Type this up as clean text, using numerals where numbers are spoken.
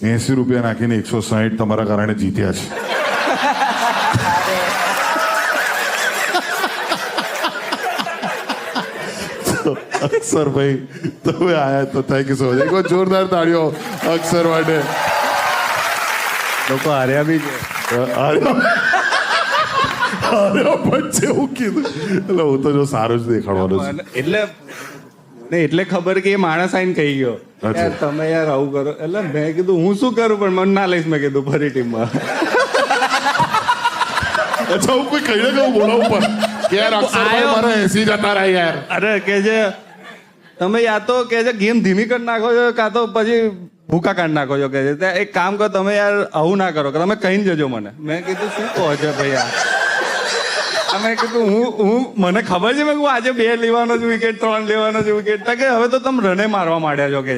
80 રૂપિયા નાખીને 160 તમારા કારણે જીત્યા છે. અક્ષર ભાઈ તમે આયા તો થેન્ક યુ સો મચ. એક જોરદાર તાળીઓ અક્ષર માટે. લોકો હાર્યા બી છે. વચ્ચે હું કીધું એટલે હું તો જો સારું જ દેખાડવાનો છું. એટલે ખબર કે એ માણસ આઈને કહી ગયો યાર તમે યાર આવું કરો, એટલે મેં કીધું હું શું કરું પણ મને ના લઈશ. મેં કીધું ફરી ટીમમાં. અચ્છા હું કોઈ કહીને કે હું બોલાવું પણ કે યાર અક્ષરભાઈ મારા 80 જતા રહ્યા યાર. અરે કે છે તમે યા તો કે છે ગેમ ધીમી કરી નાખો છો કાં તો પછી ભૂકા કાઢી નાખો છો. કે છે ત્યાં એક કામ કરો તમે યાર આવું ના કરો કે તમે કહીને જજો મને. મેં કીધું શું કહો છો ભાઈ આ? મેં કીધું હું મને ખબર છે મેં આજે 2 લેવાનો જ વિકેટ 3 લેવાનો જ વિકેટ કે હવે તો તમે રને મારવા માંડ્યા છો કે